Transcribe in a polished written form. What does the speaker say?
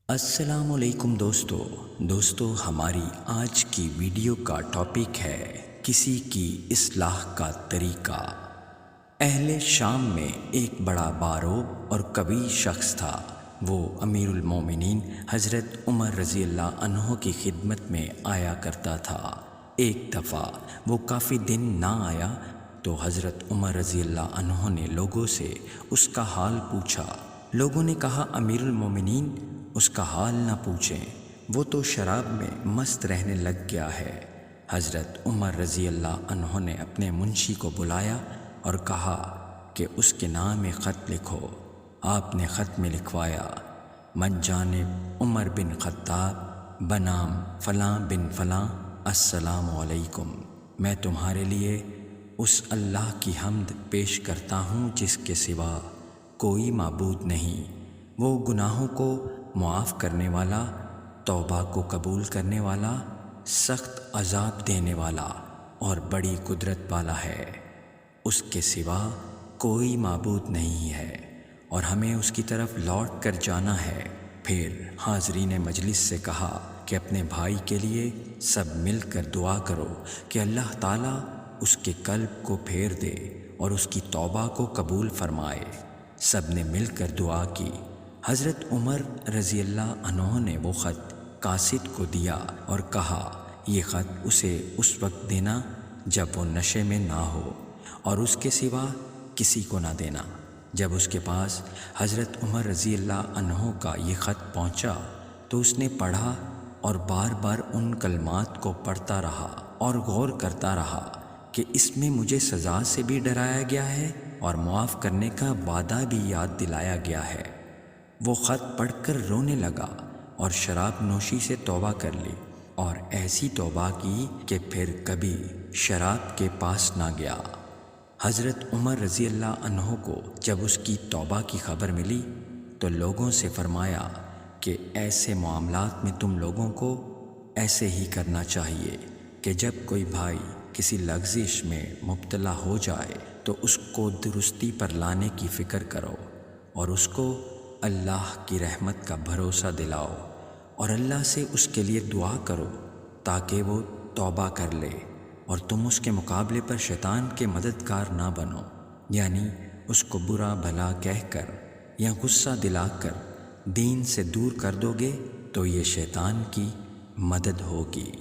السلام علیکم دوستو ہماری آج کی ویڈیو کا ٹاپک ہے کسی کی اصلاح کا طریقہ۔ اہل شام میں ایک بڑا باروب اور قوی شخص تھا۔ وہ امیر المومنین حضرت عمر رضی اللہ عنہ کی خدمت میں آیا کرتا تھا۔ ایک دفعہ وہ کافی دن نہ آیا تو حضرت عمر رضی اللہ عنہ نے لوگوں سے اس کا حال پوچھا۔ لوگوں نے کہا امیر المومنین اس کا حال نہ پوچھیں، وہ تو شراب میں مست رہنے لگ گیا ہے۔ حضرت عمر رضی اللہ عنہ نے اپنے منشی کو بلایا اور کہا کہ اس کے نام میں خط لکھو۔ آپ نے خط میں لکھوایا، من جانب عمر بن خطاب بنام فلاں بن فلاں، السلام علیکم۔ میں تمہارے لیے اس اللہ کی حمد پیش کرتا ہوں جس کے سوا کوئی معبود نہیں۔ وہ گناہوں کو معاف کرنے والا، توبہ کو قبول کرنے والا، سخت عذاب دینے والا اور بڑی قدرت والا ہے۔ اس کے سوا کوئی معبود نہیں ہے اور ہمیں اس کی طرف لوٹ کر جانا ہے۔ پھر حاضرین مجلس سے کہا کہ اپنے بھائی کے لیے سب مل کر دعا کرو کہ اللہ تعالیٰ اس کے قلب کو پھیر دے اور اس کی توبہ کو قبول فرمائے۔ سب نے مل کر دعا کی۔ حضرت عمر رضی اللہ عنہ نے وہ خط قاصد کو دیا اور کہا یہ خط اسے اس وقت دینا جب وہ نشے میں نہ ہو اور اس کے سوا کسی کو نہ دینا۔ جب اس کے پاس حضرت عمر رضی اللہ عنہ کا یہ خط پہنچا تو اس نے پڑھا اور بار بار ان کلمات کو پڑھتا رہا اور غور کرتا رہا کہ اس میں مجھے سزا سے بھی ڈرایا گیا ہے اور معاف کرنے کا وعدہ بھی یاد دلایا گیا ہے۔ وہ خط پڑھ کر رونے لگا اور شراب نوشی سے توبہ کر لی اور ایسی توبہ کی کہ پھر کبھی شراب کے پاس نہ گیا۔ حضرت عمر رضی اللہ عنہ کو جب اس کی توبہ کی خبر ملی تو لوگوں سے فرمایا کہ ایسے معاملات میں تم لوگوں کو ایسے ہی کرنا چاہیے کہ جب کوئی بھائی کسی لغزش میں مبتلا ہو جائے تو اس کو درستی پر لانے کی فکر کرو اور اس کو اللہ کی رحمت کا بھروسہ دلاؤ اور اللہ سے اس کے لیے دعا کرو تاکہ وہ توبہ کر لے اور تم اس کے مقابلے پر شیطان کے مددگار نہ بنو، یعنی اس کو برا بھلا کہہ کر یا غصہ دلا کر دین سے دور کر دو گے تو یہ شیطان کی مدد ہوگی۔